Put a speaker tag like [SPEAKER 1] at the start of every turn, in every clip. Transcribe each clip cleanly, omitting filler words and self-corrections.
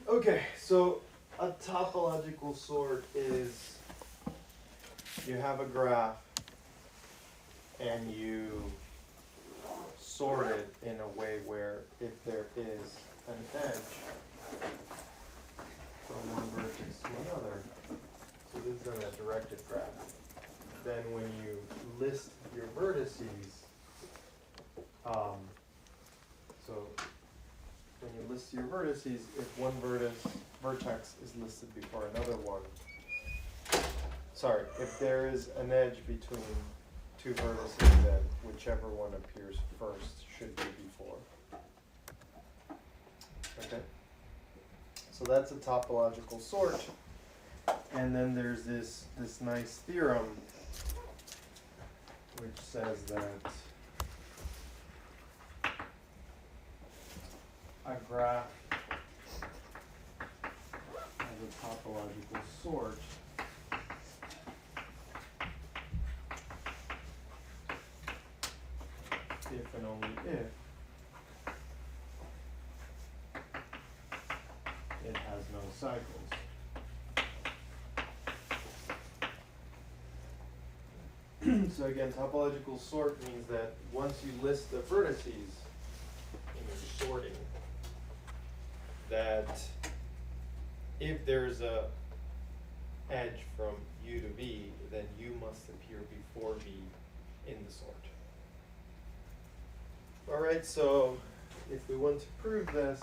[SPEAKER 1] Okay, so a topological sort is you have a graph and you sort it in a way where if there is an edge from one vertex to another, so this is in a directed graph, then when you list your vertices, so when you list your vertices, if one vertex is listed before another one, sorry, if there is an edge between two vertices, then whichever one appears first should be before. Okay? So that's a topological sort. And then there's this nice theorem which says that a graph has a topological sort if and only if it has no cycles. So again, topological sort means that once you list the vertices in your sorting, that if there's a edge from U to V, then U must appear before V in the sort. All right, so if we want to prove this,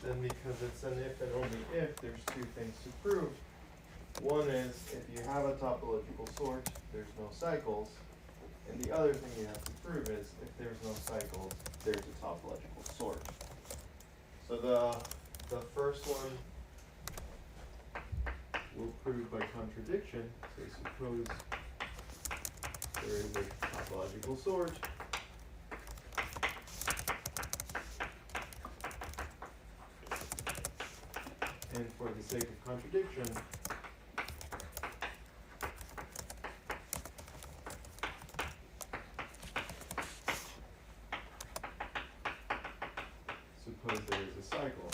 [SPEAKER 1] then because it's an if and only if, there's two things to prove. One is if you have a topological sort, there's no cycles. And the other thing you have to prove is if there's no cycles, there's a topological sort. So the first one we'll prove by contradiction. So suppose there is a topological sort. And for the sake of contradiction, suppose there is a cycle.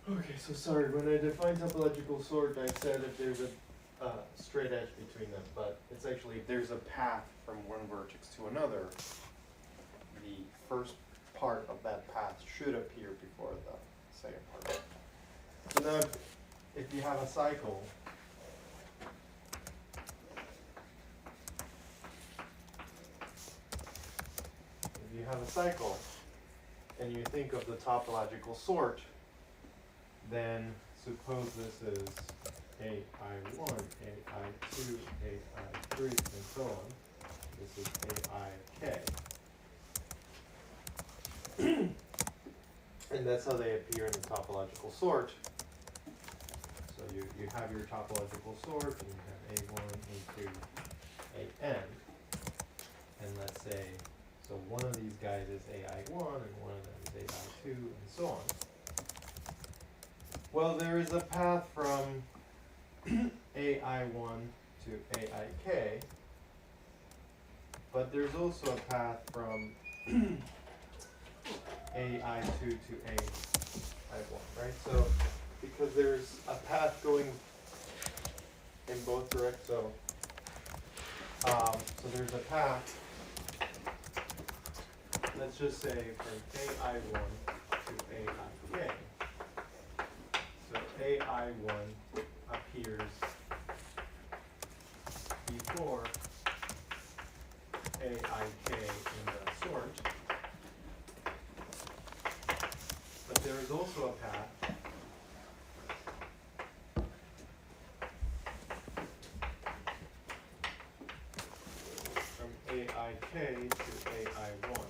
[SPEAKER 1] Okay, so sorry, when I defined topological sort, I said if there's a straight edge between them, but it's actually if there's a path from one vertex to another, the first part of that path should appear before the second part. So now, if you have a cycle, and you think of the topological sort, then suppose this is AI1, AI2, AI3, and so on. This is AIK. And that's how they appear in the topological sort. So you have your topological sort, and you have A1, A2, AN. And let's say, so one of these guys is AI1, and one of them is AI2, and so on. Well, there is a path from AI1 to AIK, but there's also a path from AI2 to AI1, right? So, because there's a path going in both directions, so there's a path, let's just say from AI1 to AIK. So AI1 appears before AIK in the sort, but there is also a path from AIK to AI1.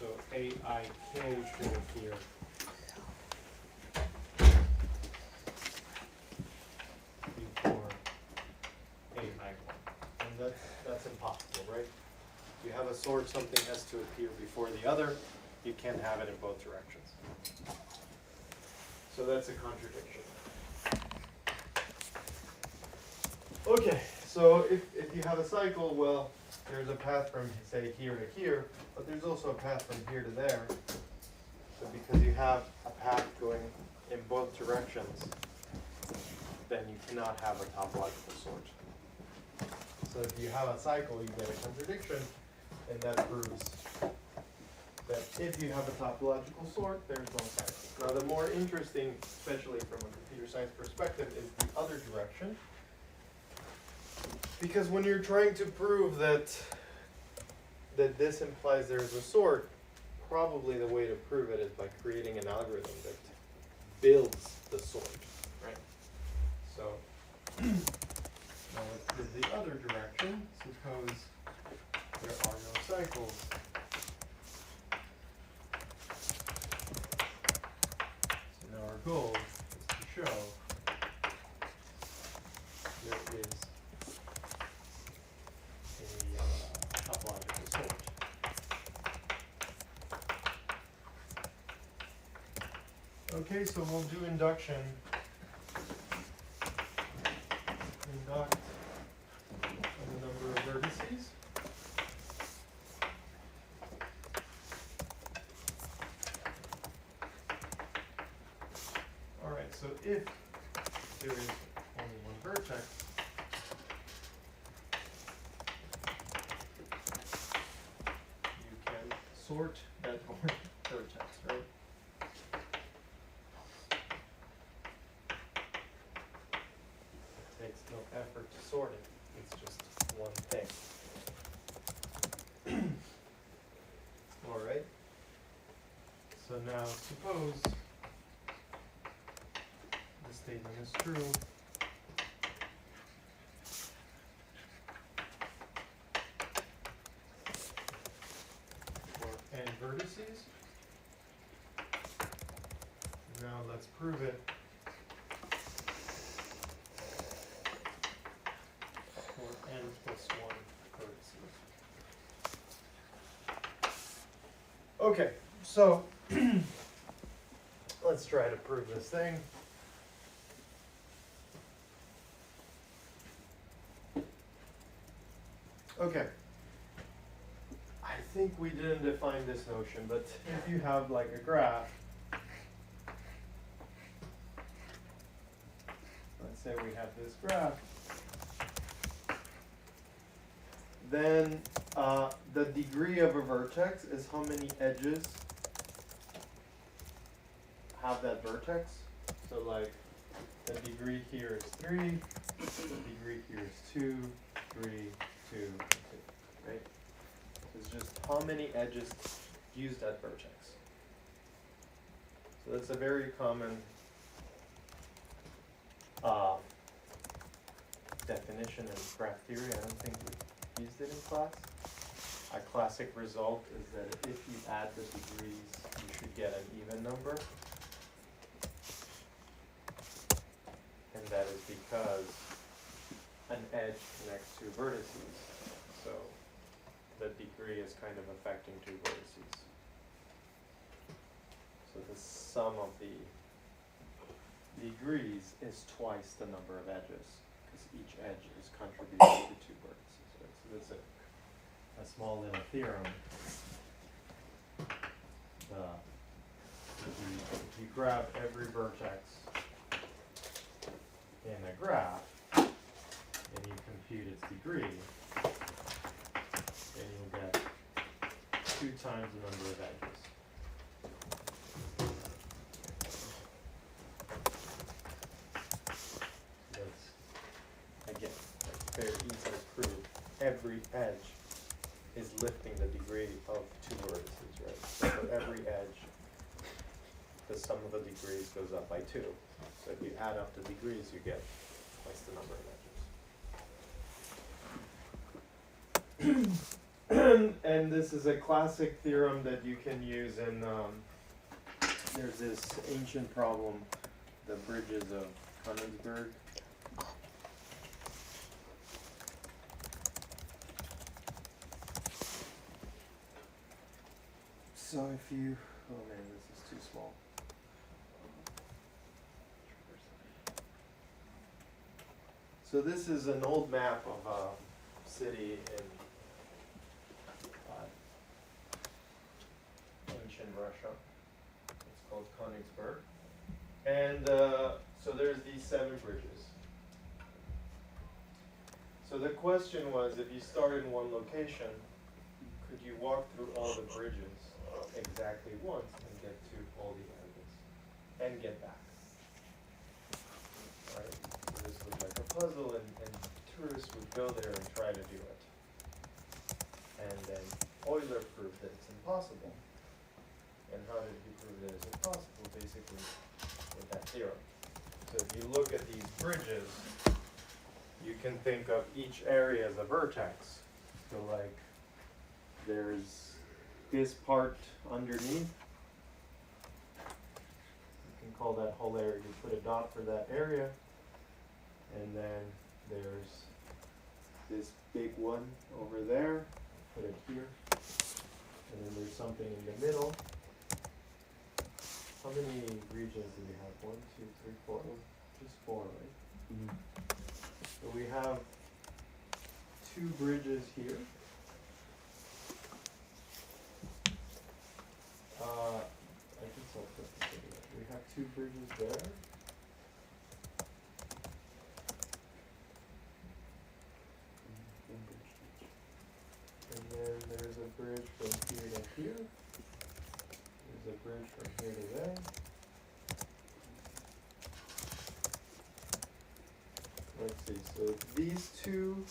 [SPEAKER 1] So AIK should appear that's impossible, right? You have a sort, something has to appear before the other. You can't have it in both directions. So that's a contradiction. Okay, so if you have a cycle, well, there's a path from, say, here to here, but there's also a path from here to there. So because you have a path going in both directions, then you cannot have a topological sort. So if you have a cycle, you get a contradiction, and that proves that if you have a topological sort, there's no cycle. Now the more interesting, especially from a computer science perspective, is the other direction. Because when you're trying to prove that this implies there is a sort, probably the way to prove it is by creating an algorithm that builds the sort, right? So now let's do the other direction. Suppose there are no cycles. So now our goal is to show there is a topological sort. Okay, so we'll do induction. Induct on the number of vertices. Alright, so if there is only one vertex, you can sort that one vertex, right? It takes no effort to sort it, it's just one thing. Alright, so now suppose the statement is true. For n vertices. Now let's prove it for n plus 1 vertices. Okay, so let's try to prove this thing. Okay. I think we didn't define this notion, but if you have like a graph, let's say we have this graph, then the degree of a vertex is how many edges have that vertex. So like the degree here is 3, the degree here is 2, 3, 2, and 2, right? It's just how many edges use that vertex. So that's a very common definition in graph theory. I don't think we used it in class. A classic result is that if you add the degrees, you should get an even number. And that is because an edge connects two vertices. So the degree is kind of affecting two vertices. So the sum of the degrees is twice the number of edges, because each edge is contributing to two vertices. Right? So that's a small little theorem. If you grab every vertex in a graph and you compute its degree, then you'll get 2 times the number of edges. That's, again, very easy to prove. Every edge is lifting the degree of 2 vertices, right? So for every edge, the sum of the degrees goes up by 2. So if you add up the degrees, you get twice the number of edges. And this is a classic theorem that you can use in, there's this ancient problem, the bridges of Königsberg. So if you, oh man, this is too small. So this is an old map of a city in ancient Russia. It's called Königsberg. And so there's these 7 bridges. So the question was, if you start in one location, could you walk through all the bridges exactly once and get to all the areas and get back? Right? So this was like a puzzle, and tourists would go there and try to do it. And then Euler proved that it's impossible. And how did he prove that it's impossible? Basically, with that theorem. So if you look at these bridges, you can think of each area as a vertex. So like, there's this part underneath. You can call that whole area. You put a dot for that area. And then there's this big one over there. Put it here. And then there's something in the middle. How many regions do we have? 1, 2, 3, 4. Just 4, right? Mm-hmm. So we have 2 bridges here. I guess I'll put this together. We have 2 bridges there. And then there's a bridge from here to here. There's a bridge from here to there. Let's see, so these 2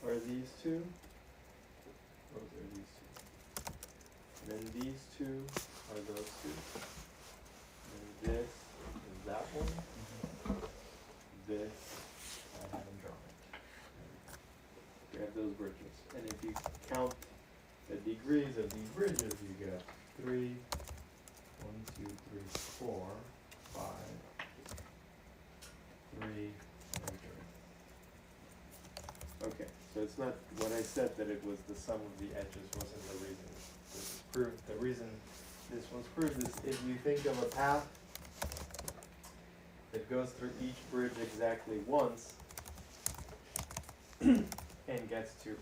[SPEAKER 1] are these 2. Those are these 2. And then these 2 are those 2. And this is that one. This, I haven't drawn it. We have those bridges. And if you count the degrees of these bridges, you get 3, 1, 2, 3, 4, 5, 3, and 3. Okay, so it's not what I said that it was the sum of the edges wasn't the reason this is proved. The reason this was proved is if you think of a path that goes through each bridge exactly once and gets to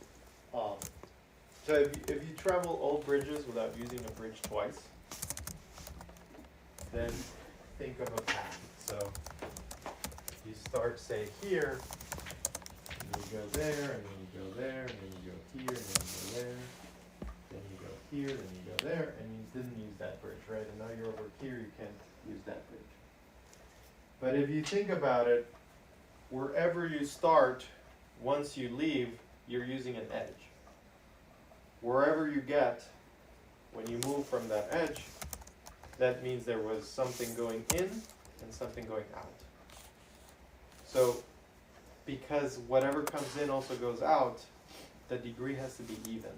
[SPEAKER 1] so if you travel old bridges without using a bridge twice, then think of a path. So you start, say, here, and you go there, and then you go there, and then you go here, and then you go there, then you go here, then you go there, and you didn't use that bridge, right? And now you're over here, you can't use that bridge. But if you think about it, wherever you start, once you leave, you're using an edge. Wherever you get, when you move from that edge, that means there was something going in and something going out. So, because whatever comes in also goes out, the degree has to be even.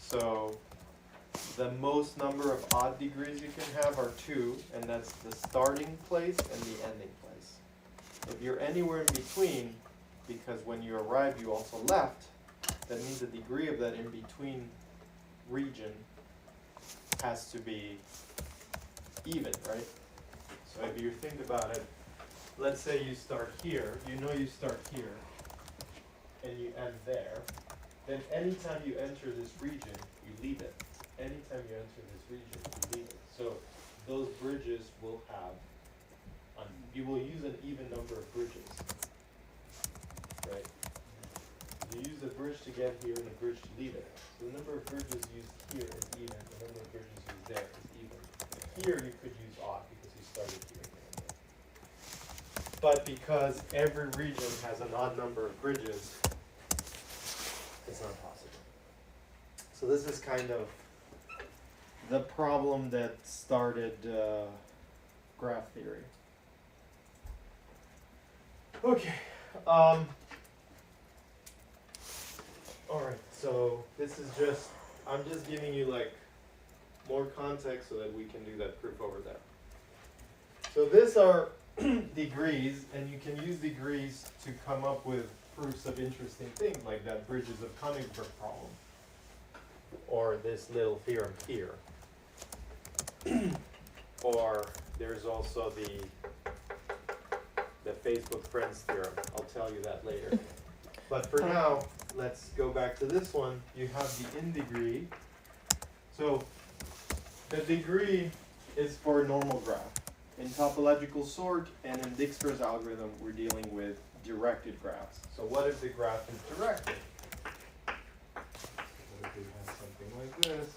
[SPEAKER 1] So, the most number of odd degrees you can have are 2, and that's the starting place and the ending place. If you're anywhere in between, because when you arrived you also left, that means the degree of that in-between region has to be even, right? So if you think about it, let's say you start here, you know you start here, and you end there, then anytime you enter this region, you leave it. Anytime you enter this region, you leave it. So those bridges will have, you will use an even number of bridges, right? You use a bridge to get here and a bridge to leave it. So the number of bridges used here is even, the number of bridges used there is even. Here you could use odd because you started here and there. But because every region has an odd number of bridges, it's not possible. So this is kind of the problem that started graph theory. Okay. Alright, so this is just, I'm just giving you like more context so that we can do that proof over there. So these are degrees, and you can use degrees to come up with proofs of interesting things, like that bridges of Königsberg problem. or this little theorem here. Or there's also the Facebook friends theorem. I'll tell you that later. But for now, let's go back to this one. You have the in degree. So the degree is for a normal graph. In topological sort and in Dijkstra's algorithm, we're dealing with directed graphs. So what if the graph is directed? What if we have something like this?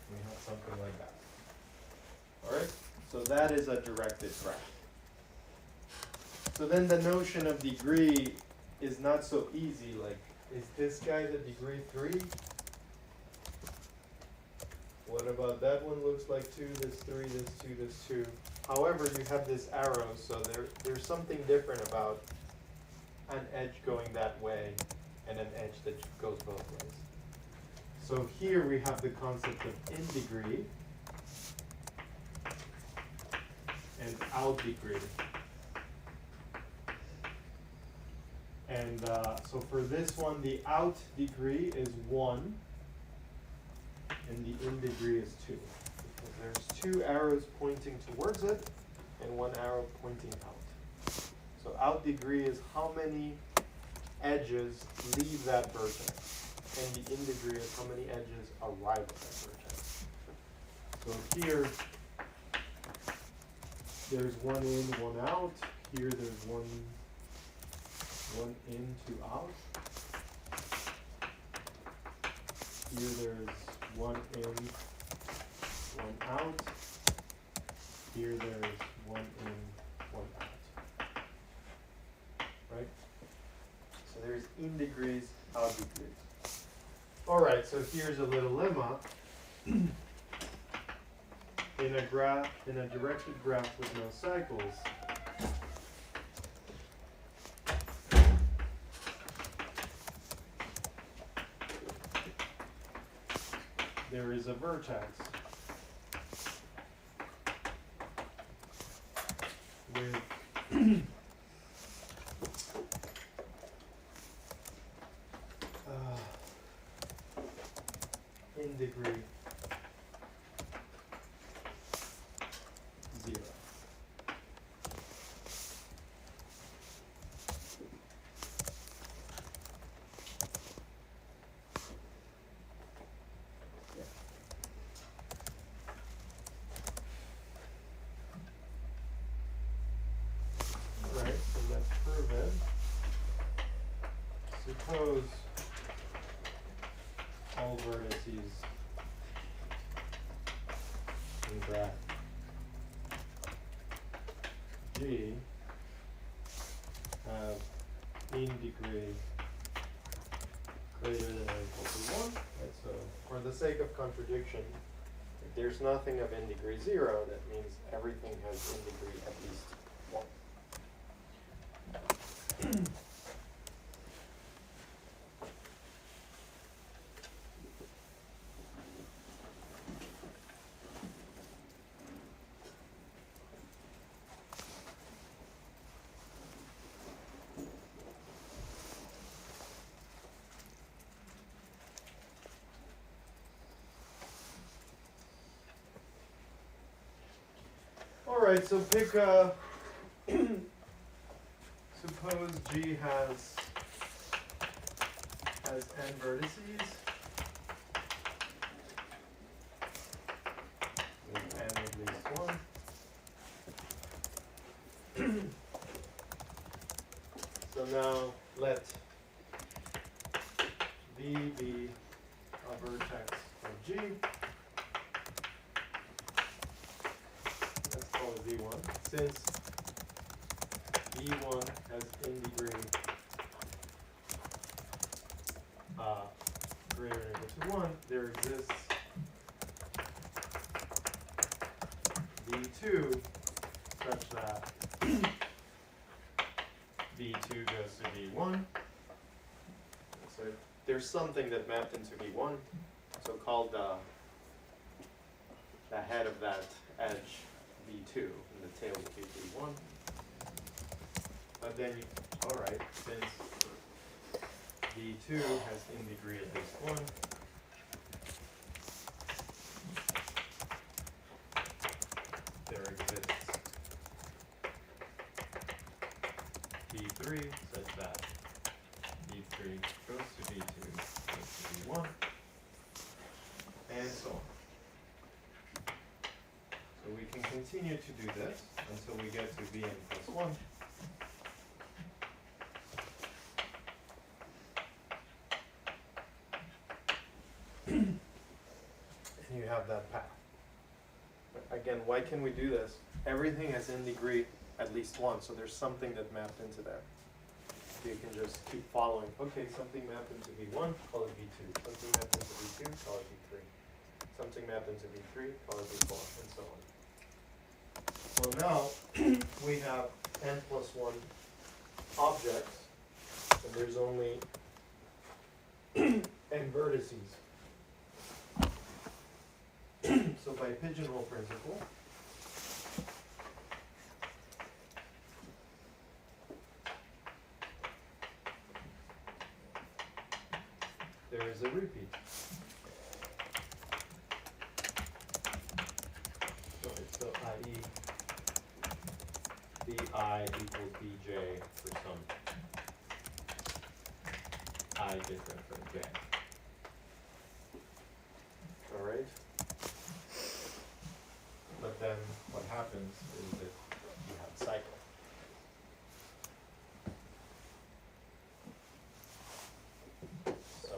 [SPEAKER 1] We have something like that. All right, so that is a directed graph. So then the notion of degree is not so easy. Like, is this guy the degree 3? What about that one? Looks like 2, this 3, this 2, this 2. However, you have this arrow, so there's something different about an edge going that way and an edge that goes both ways. So here we have the concept of in degree and out degree. And so for this one, the out degree is 1, and the in degree is 2. Because there's 2 arrows pointing towards it, and 1 arrow pointing out. So out degree is how many edges leave that vertex, and the in degree is how many edges arrive at that vertex. So here, there's 1 in, 1 out. Here there's one in, 2 out. Here there's 1 in, 1 out. Here there's 1 in, 1 out. Right? So there's in degrees, out degrees. Alright, so here's a little lemma. In a graph, in a directed graph with no cycles, there is a vertex with in degree 0. Alright, so let's prove it. Suppose all vertices in graph G have in degree greater than or equal to 1. Right, so for the sake of contradiction, if there's nothing of in degree 0, that means everything has in degree at least 1. Alright, so pick a, suppose G has n vertices, with n at least 1. So now let V be a vertex of G. Let's call it V1. Since V1 has in degree greater than or equal to 1, there exists V2 such that V2 goes to V1. So there's something that mapped into V1, so called the head of that edge V2, and the tail would be V1. But then Alright, since V2 has in degree at least 1, there exists V3 such that V3 goes to V2 goes to V1, and so on. So we can continue to do this until we get to Vn plus 1. And you have that path. But again, why can we do this? Everything has in degree at least 1, so there's something that mapped into there. You can just keep following. Okay, something mapped into V1, call it V2. Something mapped into V2, call it V3. Something mapped into V3, call it V4, and so on. So now we have n plus 1 objects, and there's only n vertices. So by pigeonhole principle, there is a repeat. So i.e. bi equals bj for some I different from j. Alright? But then what happens is that you have a cycle. So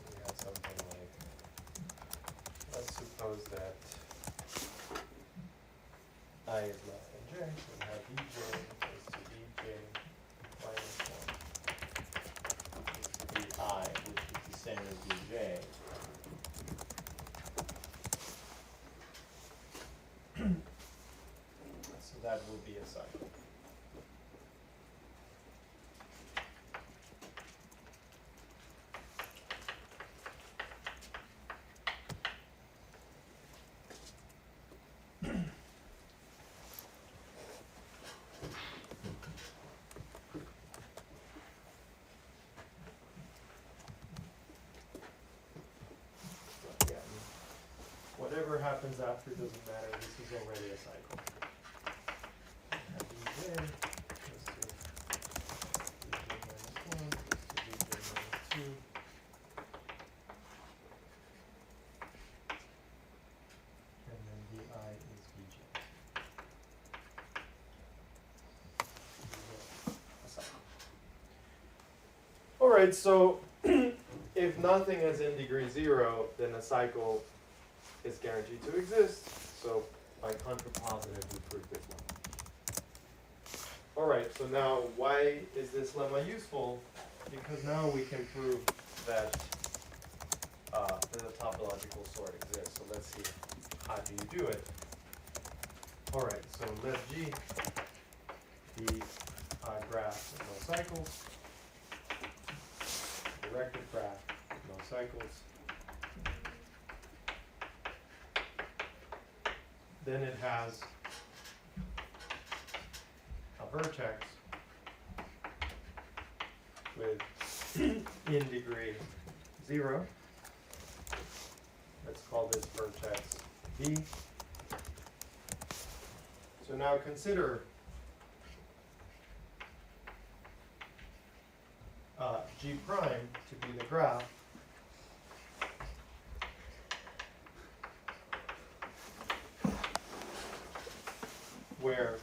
[SPEAKER 1] we have something like, let's suppose that I is less than j, so we have bj equals to bj minus 1 equals to bi, which is the same as bj. So that will be a cycle. Whatever happens after doesn't matter, this is already a cycle. bj goes to bj minus 1 goes to bj minus 2. And then bi is bj. A cycle. Alright, so if nothing is in degree 0, then a cycle is guaranteed to exist, so by contrapositive we prove this lemma. Alright, so now why is this lemma useful? Because now we can prove that the topological sort exists. So let's see, how do you do it? Alright, so let G be a graph with no cycles, directed graph with no cycles. Then it has a vertex with in degree 0. Let's call this vertex V. So now consider G prime to be the graph where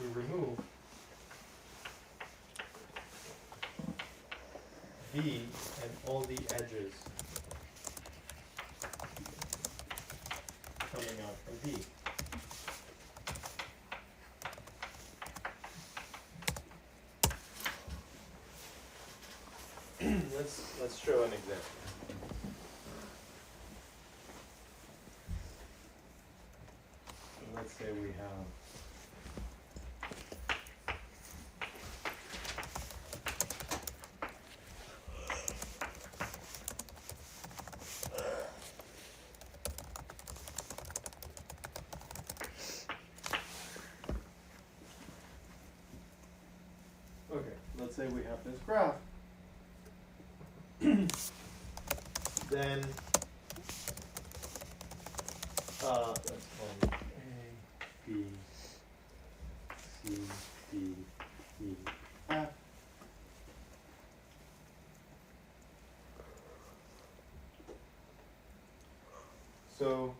[SPEAKER 1] we remove V and all the edges coming out from V. Let's show an example. Let's say we have say we have this graph, then let's call it A, B, C, D, E, F. So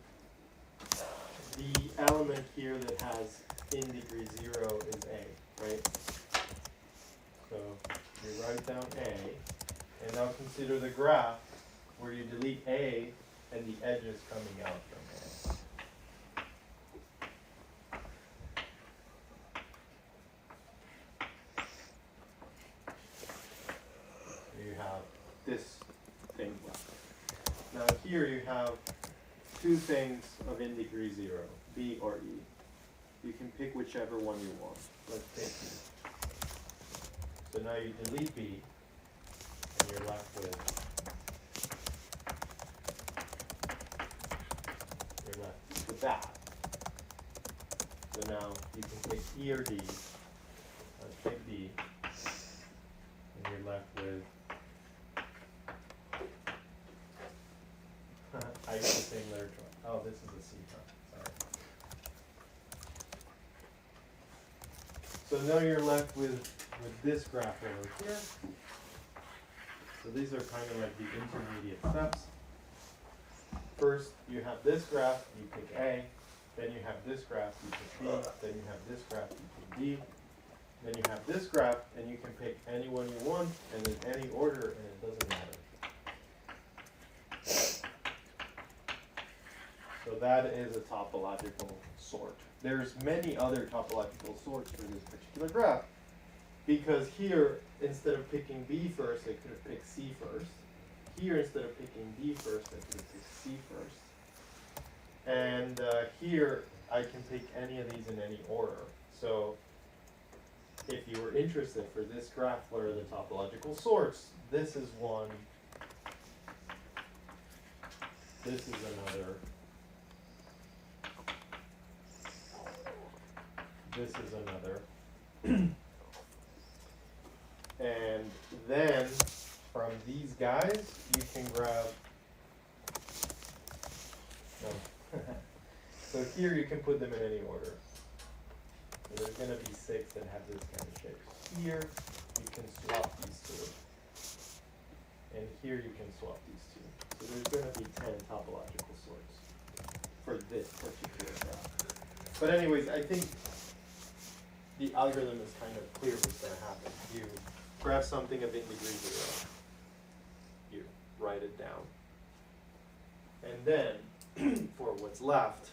[SPEAKER 1] the element here that has in degree 0 is A, right? So you write down A, and now consider the graph where you delete A and the edges coming out from A. So you have this thing left. Now here you have two things of in degree 0, B or E. You can pick whichever one you want. Let's take B. So now you delete B, and you're left with that. So now you can pick E or D. Let's pick D, and you're left with I use the same letter twice. Oh, this is a C, huh? Sorry. So now you're left with this graph over here. So these are kind of like the intermediate steps. First, you have this graph, you pick A. Then you have this graph, you pick B. Then you have this graph, you pick D. Then you have this graph, and you can pick any one you want, and in any order, and it doesn't matter. So that is a topological sort. There's many other topological sorts for this particular graph, because here, instead of picking B first, I could have picked C first. Here, instead of picking D first, I could have picked C first. And here, I can pick any of these in any order. So if you were interested for this graph, what are the topological sorts? This is one. This is another. This is another. And then from these guys, you can grab, no. So here you can put them in any order. So there's going to be 6 that have this kind of shape. Here you can swap these two. And here you can swap these two. So there's going to be 10 topological sorts for this particular graph. But anyways, I think the algorithm is kind of clear what's going to happen. You graph something of in degree 0. You write it down. And then, for what's left,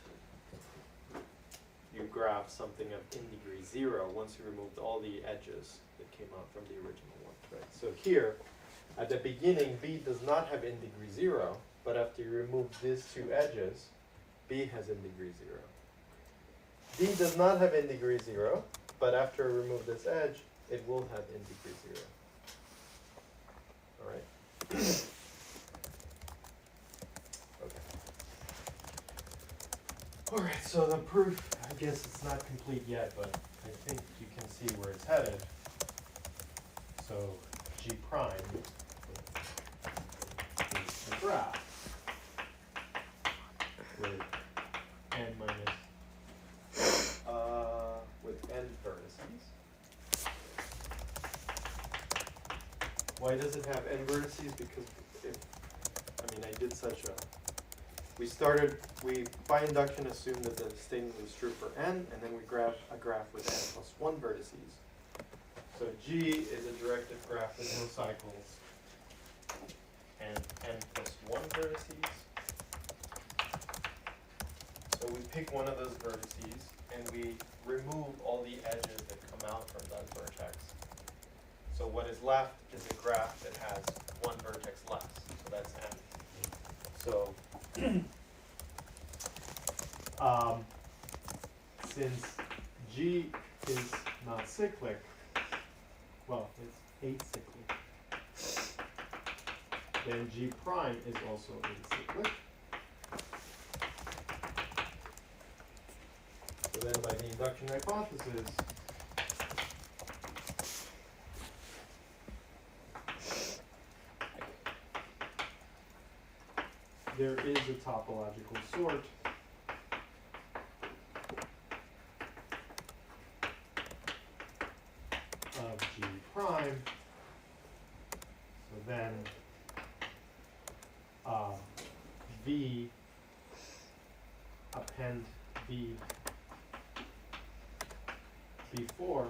[SPEAKER 1] you graph something of in degree 0 once you removed all the edges that came out from the original one. Right? So here, at the beginning, B does not have in degree 0, but after you remove these two edges, B has in degree 0. D does not have in degree 0, but after I remove this edge, it will have in degree 0. All right? Okay. All right, so the proof, I guess it's not complete yet, but I think you can see where it's headed. So G prime is the graph with n minus with n vertices. Why does it have n vertices? Because I did such a, we by induction assumed that the statement was true for n, and then we graph a graph with n plus 1 vertices. So G is a directed graph with no cycles and n plus 1 vertices. So we pick one of those vertices and we remove all the edges that come out from that vertex. So what is left is a graph that has 1 vertex less. So that's n. So since G is not cyclic, well, it's acyclic, then G prime is also acyclic. So then by the induction hypothesis, there is a topological sort of G prime. So then V append V before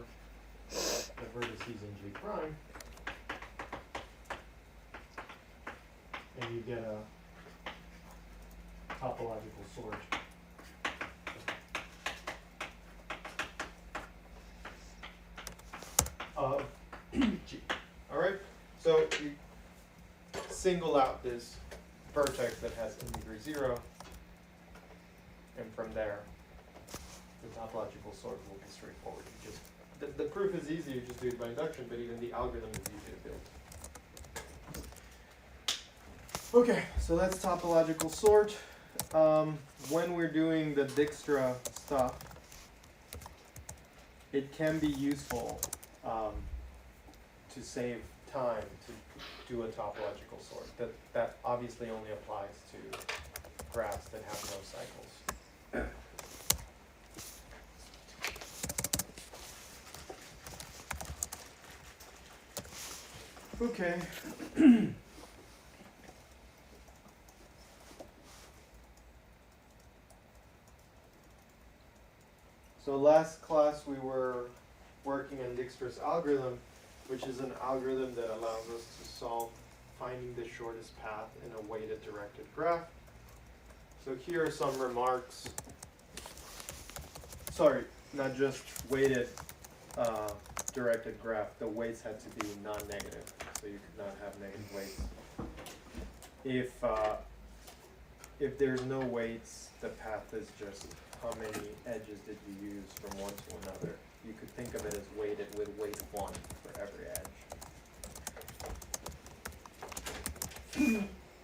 [SPEAKER 1] the vertices in G prime, and you get a topological sort of G. All right, so you single out this vertex that has in degree 0, and from there, the topological sort will be straightforward. You just the proof is easy, you just do it by induction, but even the algorithm is easy to build. Okay, so that's topological sort. When we're doing the Dijkstra stuff, it can be useful to save time to do a topological sort. That obviously only applies to graphs that have no cycles. Okay. So last class we were working on Dijkstra's algorithm, which is an algorithm that allows us to solve finding the shortest path in a weighted directed graph. So here are some remarks. Sorry, not just weighted directed graph. The weights had to be non-negative, so you could not have negative weights. If there's no weights, the path is just how many edges did you use from one to another. You could think of it as weighted with weight 1 for every edge.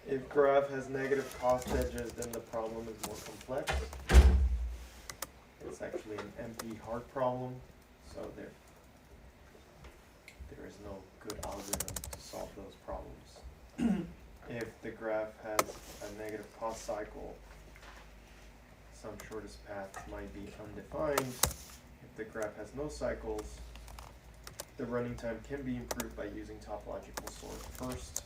[SPEAKER 1] If graph has negative cost edges, then the problem is more complex. It's actually an NP hard problem, so there is no good algorithm to solve those problems. If the graph has a negative cost cycle, some shortest path might be undefined. If the graph has no cycles, the running time can be improved by using topological sort first.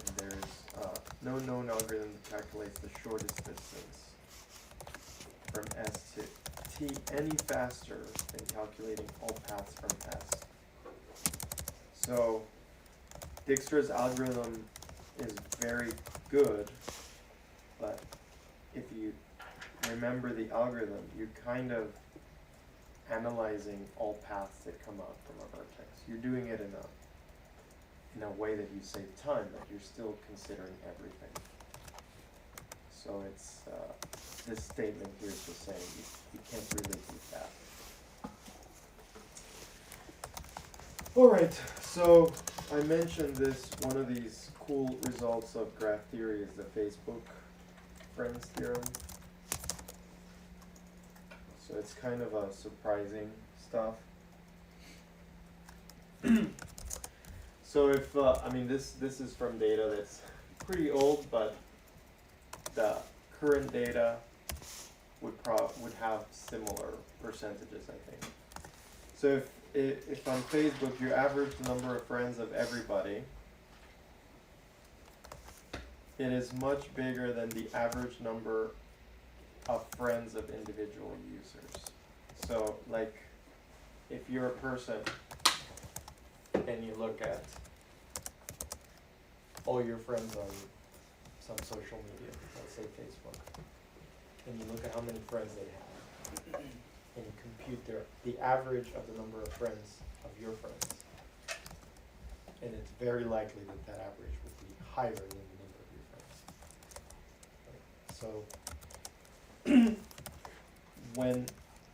[SPEAKER 1] And there is no known algorithm that calculates the shortest distance from S to T any faster than calculating all paths from S. So Dijkstra's algorithm is very good, but if you remember the algorithm, you're kind of analyzing all paths that come out from a vertex. You're doing it in a way that you save time, but you're still considering everything. So it's this statement here is just saying you can't really do that. All right, so I mentioned this, one of these cool results of graph theory is the Facebook friends theorem. So it's kind of a surprising stuff. So if, I mean, this is from data that's pretty old, but the current data would have similar percentages, I think. So if on Facebook you average the number of friends of everybody, it is much bigger than the average number of friends of individual users. So like if you're a person and you look at all your friends on some social media, let's say Facebook, and you look at how many friends they have, and you compute the average of the number of friends of your friends, and it's very likely that that average would be higher than the number of your friends. So when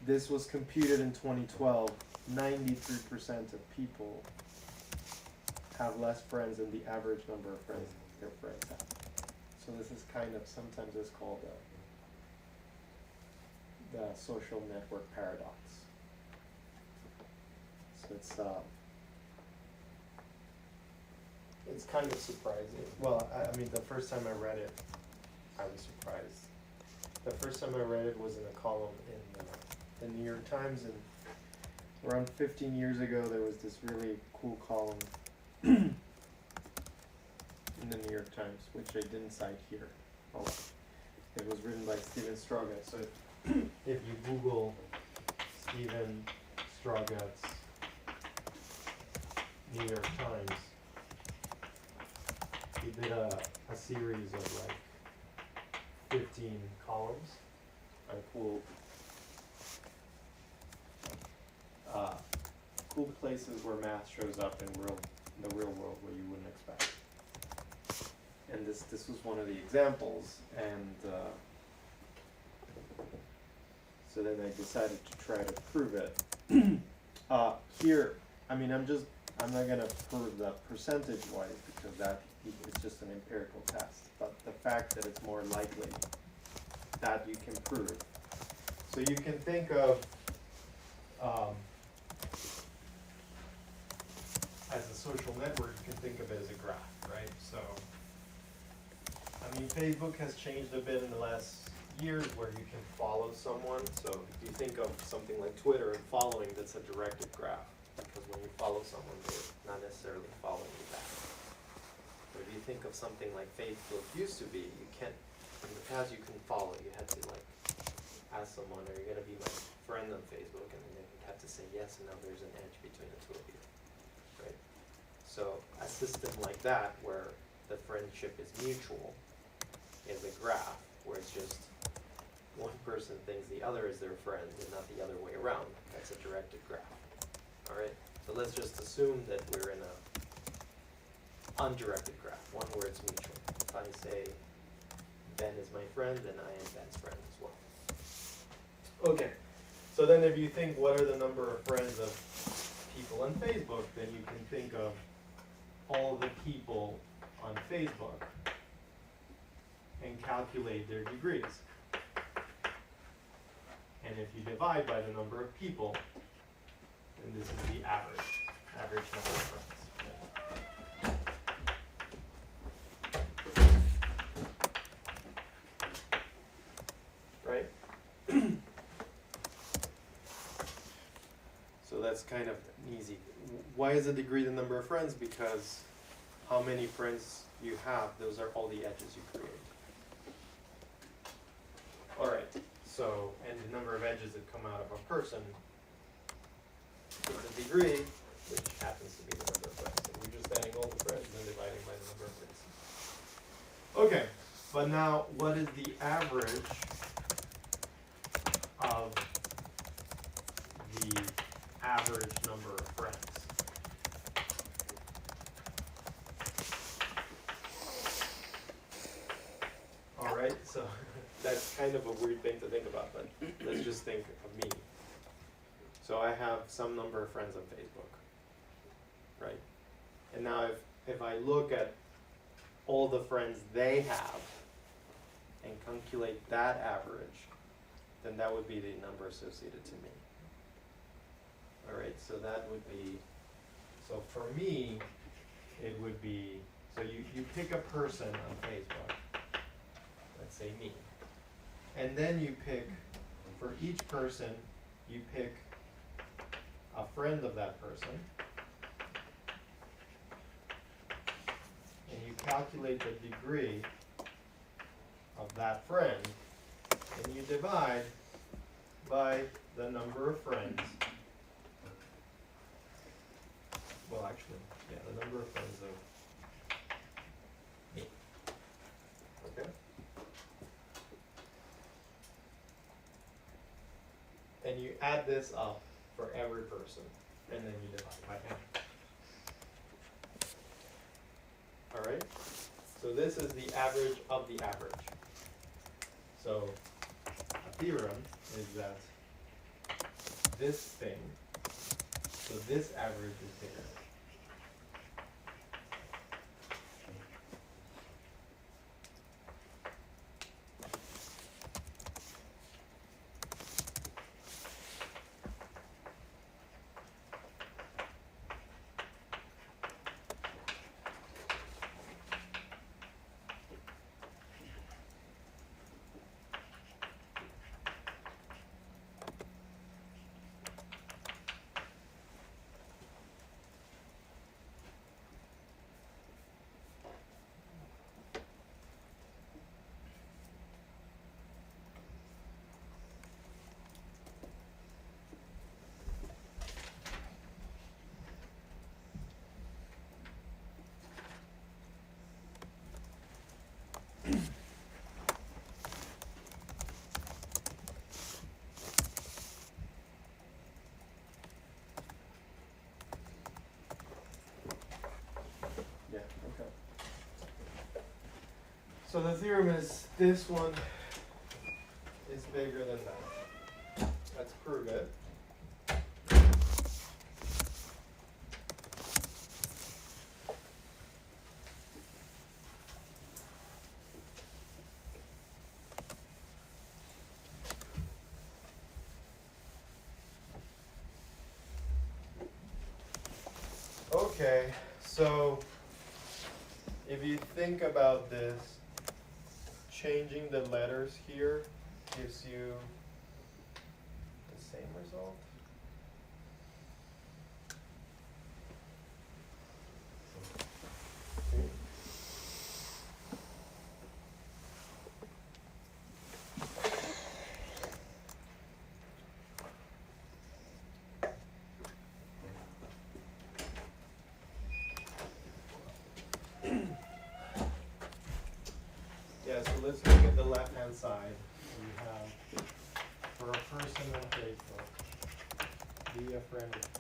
[SPEAKER 1] this was computed in 2012, 93% of people have less friends than the average number of friends their friends have. So this is kind of, sometimes it's called the social network paradox. So it's it's kind of surprising. Well, I mean, the first time I read it, I was surprised. The first time I read it was in a column in the New York Times, and around 15 years ago, there was this really cool column in the New York Times, which I didn't cite here. Oh, it was written by Steven Strogatz. So if you Google Steven Strogatz New York Times, he did a series of like 15 columns on cool places where math shows up in the real world where you wouldn't expect. And this was one of the examples, and so then I decided to try to prove it. Here, I mean, I'm not gonna prove that percentage-wise because it's just an empirical test. But the fact that it's more likely that you can prove. So you can think of as a social network, you can think of it as a graph, right? So, I mean, Facebook has changed a bit in the last years where you can follow someone. So if you think of something like Twitter and following, that's a directed graph. Because when you follow someone, they're not necessarily following you back. But if you think of something like Facebook used to be, you can't, in the past you couldn't follow. You had to like ask someone, are you going to be my friend on Facebook? And then they would have to say yes, and now there's an edge between the two of you, right? So a system like that, where the friendship is mutual, is a graph, where it's just one person thinks the other is their friend and not the other way around. That's a directed graph. All right, so let's just assume that we're in a undirected graph, one where it's mutual. If I say Ben is my friend, then I am Ben's friend as well. Okay, so then if you think what are the number of friends of people on Facebook, then you can think of all the people on Facebook and calculate their degrees. And if you divide by the number of people, then this is the average number of friends. Right? So that's kind of easy. Why is a degree the number of friends? Because how many friends you have, those are all the edges you create. Alright, so, and the number of edges that come out of a person is the degree, which happens to be the number of friends. So we're just adding all the friends and then dividing by the number of friends. Okay, but now what is the average of the average number of friends? Alright, so that's kind of a weird thing to think about, but let's just think of me. So I have some number of friends on Facebook, right? And now if I look at all the friends they have and calculate that average, then that would be the number associated to me. Alright, so that would be, so for me, it would be, so you pick a person on Facebook, let's say me, and then you pick, for each person, you pick a friend of that person, and you calculate the degree of that friend, and you divide by the number of friends. Well, actually, yeah, the number of friends of me. Okay? And you add this up for every person, and then you divide by n. Alright? So this is the average of the average. So a theorem is that this thing, so this average is bigger. So the theorem is this one is bigger than that. Let's prove it. Okay, so if you think about this, changing the letters here gives you the same result. Okay. Yeah, so let's look at the left-hand side. We have, for a person on Facebook, be a friend of P,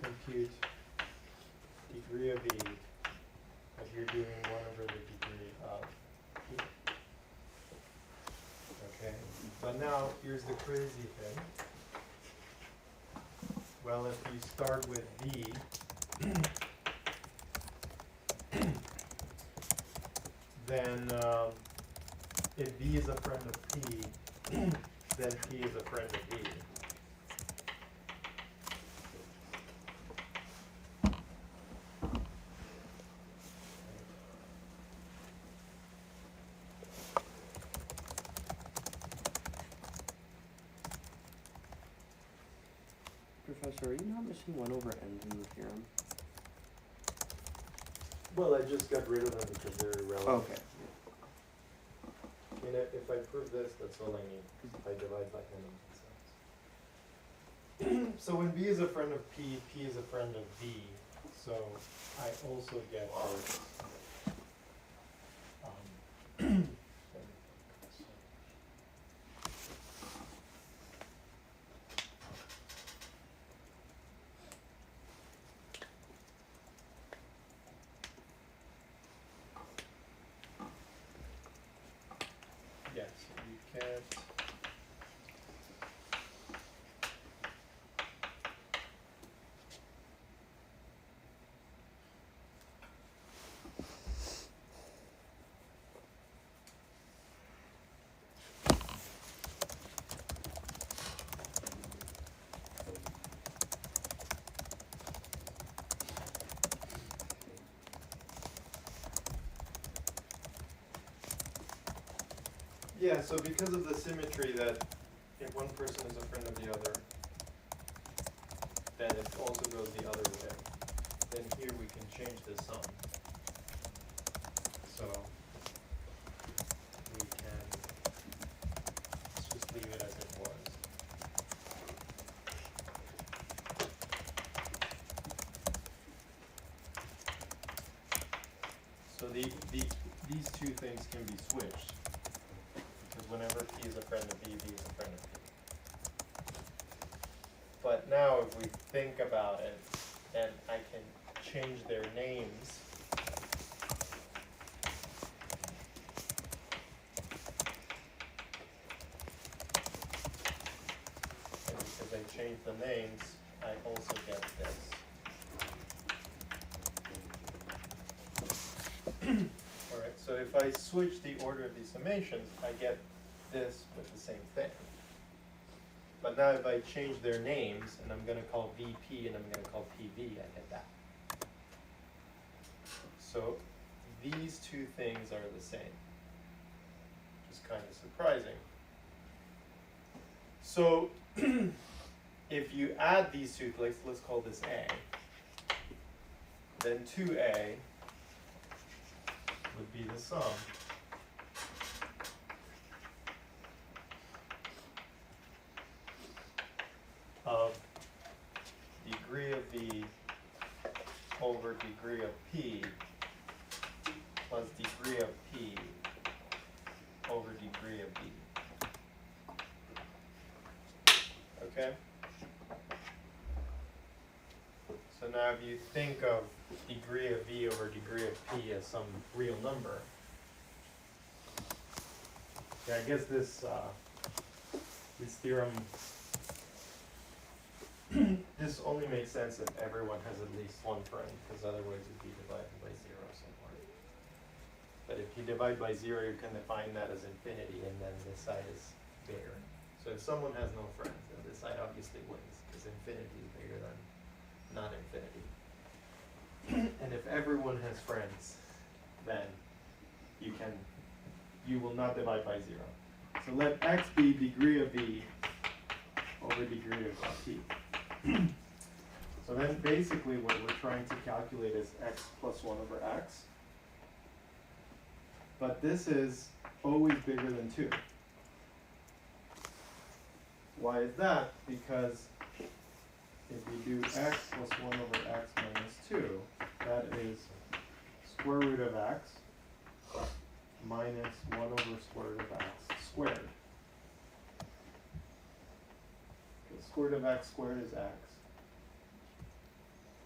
[SPEAKER 1] compute degree of E, but you're doing 1/the degree of P. Okay, but now here's the crazy thing. Well, if you start with V, then if V is a friend of P, then P is a friend of V.
[SPEAKER 2] Professor, are you not missing 1/n in the theorem?
[SPEAKER 1] Well, I just got rid of them because they're irrelevant.
[SPEAKER 2] Okay.
[SPEAKER 1] I mean, if I prove this, that's all I need. If I divide by n, it makes sense. So when V is a friend of P, P is a friend of V. So I also get this. Yes, you get yeah, so because of the symmetry that if one person is a friend of the other, then it also goes the other way. Then here we can change the sum. So we can let's just leave it as it was. So these two things can be switched. Because whenever P is a friend of V, V is a friend of P. But now if we think about it, then I can change their names. And because I change the names, I also get this. Alright, so if I switch the order of these summations, I get this with the same thing. But now if I change their names, and I'm going to call VP and I'm going to call PV, I get that. So these two things are the same, which is kind of surprising. So if you add these two, let's call this A, then 2A would be the sum of degree of V over degree of P plus degree of P over degree of V. Okay? So So now if you think of degree of V over degree of P as some real number, yeah, I guess this theorem, this only makes sense if everyone has at least one friend, because otherwise it'd be divided by 0 somewhere. But if you divide by 0, you can define that as infinity, and then this side is bigger. So if someone has no friends, then this side obviously wins, because infinity is bigger than not infinity. And if everyone has friends, then you will not divide by 0. So let x be degree of v over degree of t. So then basically what we're trying to calculate is x plus 1 over x. But this is always bigger than 2. Why is that? Because if we do x plus 1 over x minus 2, that is square root of x minus 1 over square root of x squared. The square root of x squared is x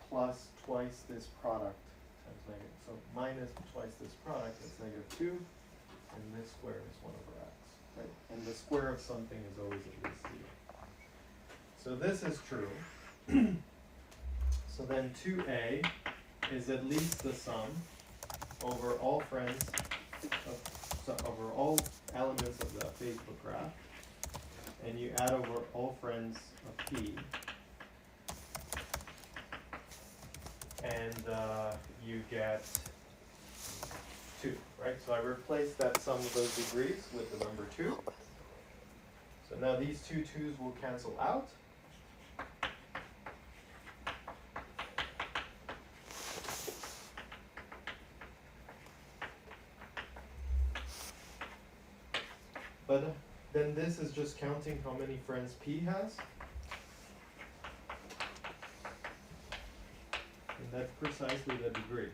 [SPEAKER 1] plus twice this product times negative. So minus twice this product is -2, and this square is 1 over x. Right? And the square of something is always at least 0. So this is true. So then 2a is at least the sum over all friends, over all elements of the Facebook graph, and you add over all friends of P, and you get 2, right? So I replace that sum of those degrees with the number 2. So now these two 2's will cancel out. But then this is just counting how many friends P has. And that's precisely the degree.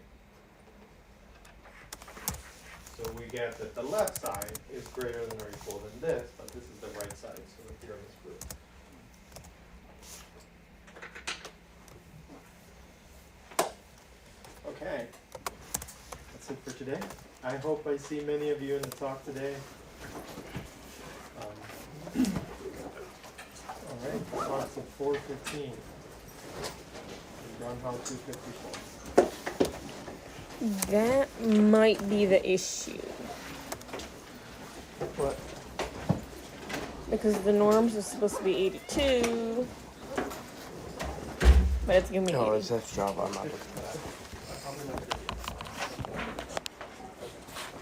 [SPEAKER 1] So we get that the left side is greater than or equal than this, but this is the right side, so the theorem is proved. Okay, that's it for today. I hope I see many of you in the talk today. All right, talks at 4:15. Run how 254.
[SPEAKER 3] That might be the issue.
[SPEAKER 1] What?
[SPEAKER 3] Because the norms are supposed to be 82. But it's gonna be 80.
[SPEAKER 2] Oh, it says Java. I'm not looking at it.